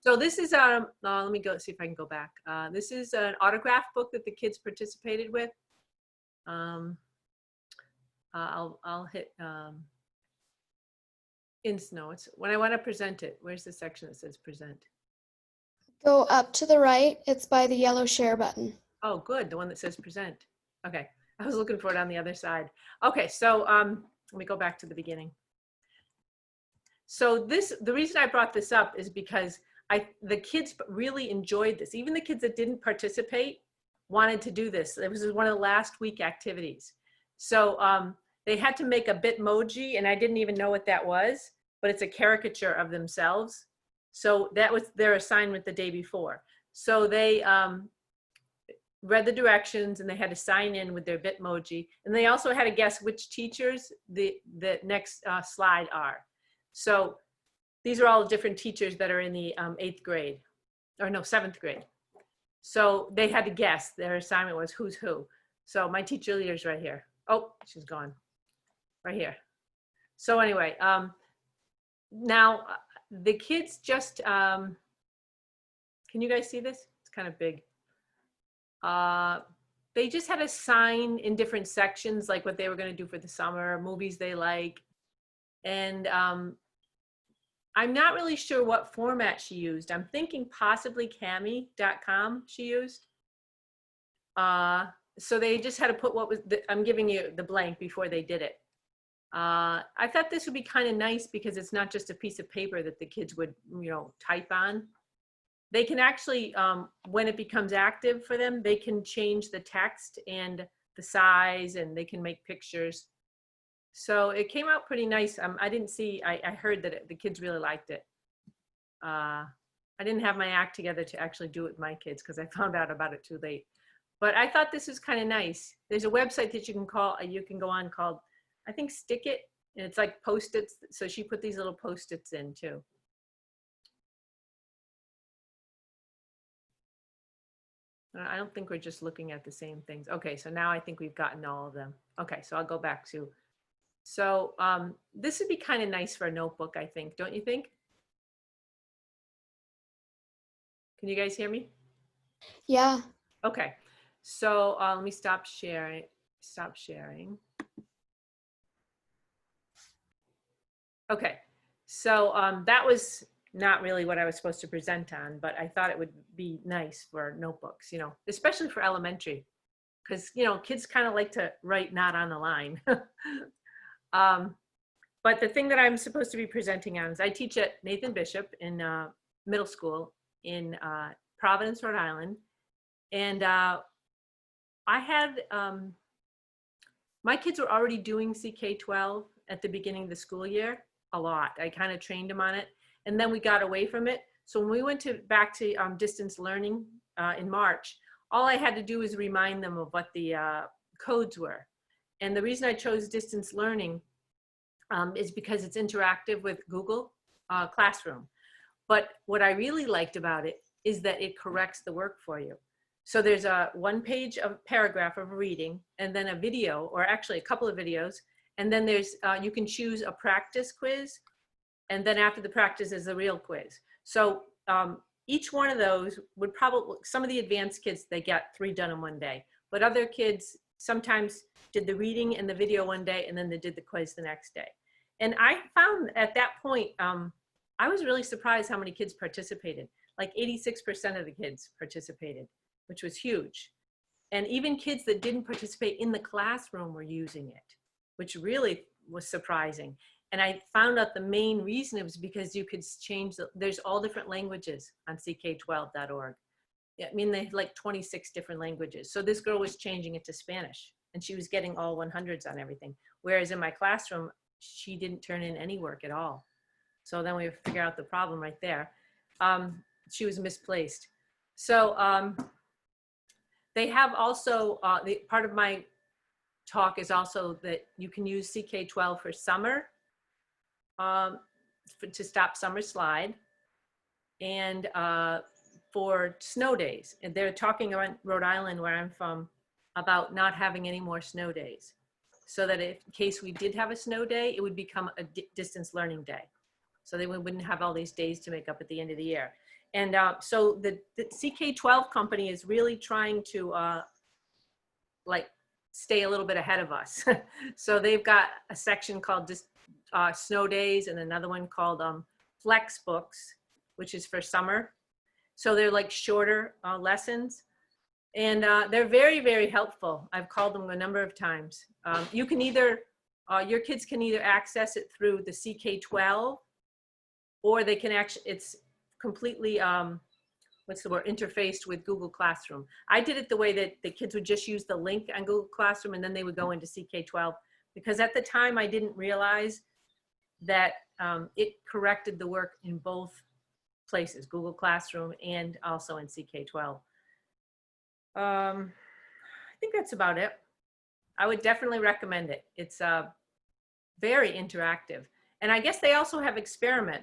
So this is, let me go see if I can go back. This is an autograph book that the kids participated with. I'll hit, no, it's when I want to present it. Where's the section that says present? Go up to the right. It's by the yellow share button. Oh, good. The one that says present. Okay. I was looking for it on the other side. Okay. So let me go back to the beginning. So the reason I brought this up is because the kids really enjoyed this. Even the kids that didn't participate wanted to do this. It was one of the last week activities. So they had to make a Bitmoji, and I didn't even know what that was, but it's a caricature of themselves. So that was their assignment the day before. So they read the directions, and they had to sign in with their Bitmoji. And they also had to guess which teachers the next slide are. So these are all different teachers that are in the 8th grade, or no, 7th grade. So they had to guess. Their assignment was who's who. So my teacher leader's right here. Oh, she's gone. Right here. So anyway, now the kids just, can you guys see this? It's kind of big. They just had to sign in different sections, like what they were going to do for the summer, movies they like. And I'm not really sure what format she used. I'm thinking possibly Cami.com she used. So they just had to put what was, I'm giving you the blank before they did it. I thought this would be kind of nice because it's not just a piece of paper that the kids would, type on. They can actually, when it becomes active for them, they can change the text and the size, and they can make pictures. So it came out pretty nice. I didn't see, I heard that the kids really liked it. I didn't have my act together to actually do it with my kids because I found out about it too late. But I thought this was kind of nice. There's a website that you can go on called, I think, Stick It. And it's like Post-its. So she put these little Post-its in too. I don't think we're just looking at the same things. Okay, so now I think we've gotten all of them. Okay, so I'll go back to, so this would be kind of nice for a notebook, I think. Don't you think? Can you guys hear me? Yeah. Okay, so let me stop sharing. Okay, so that was not really what I was supposed to present on, but I thought it would be nice for notebooks, especially for elementary, because, kids kind of like to write not on the line. But the thing that I'm supposed to be presenting on is I teach at Nathan Bishop in middle school in Providence, Rhode Island. And I had, my kids were already doing CK12 at the beginning of the school year, a lot. I kind of trained them on it. And then we got away from it. So when we went back to distance learning in March, all I had to do was remind them of what the codes were. And the reason I chose distance learning is because it's interactive with Google Classroom. But what I really liked about it is that it corrects the work for you. So there's a one-page of paragraph of reading, and then a video, or actually a couple of videos. And then there's, you can choose a practice quiz. And then after the practice is a real quiz. So each one of those would probably, some of the advanced kids, they got 3 done in one day. But other kids sometimes did the reading and the video one day, and then they did the quiz the next day. And I found at that point, I was really surprised how many kids participated. Like 86% of the kids participated, which was huge. And even kids that didn't participate in the classroom were using it, which really was surprising. And I found out the main reason it was because you could change, there's all different languages on ck12.org. I mean, they had like 26 different languages. So this girl was changing it to Spanish, and she was getting all 100s on everything. Whereas in my classroom, she didn't turn in any work at all. So then we figure out the problem right there. She was misplaced. So they have also, part of my talk is also that you can use CK12 for summer, to stop summer slide, and for snow days. And they're talking around Rhode Island, where I'm from, about not having any more snow days. So that if, in case we did have a snow day, it would become a distance learning day. so they wouldn't have all these days to make up at the end of the year. And so the CK12 company is really trying to like stay a little bit ahead of us. So they've got a section called just snow days, and another one called flex books, which is for summer. So they're like shorter lessons, and they're very, very helpful. I've called them a number of times. You can either, your kids can either access it through the CK12, or they can actually, it's completely, what's the word, interfaced with Google Classroom. I did it the way that the kids would just use the link on Google Classroom, and then they would go into CK12, because at the time I didn't realize that it corrected the work in both places, Google Classroom and also in CK12. I think that's about it. I would definitely recommend it. It's very interactive. And I guess they also have Experiment,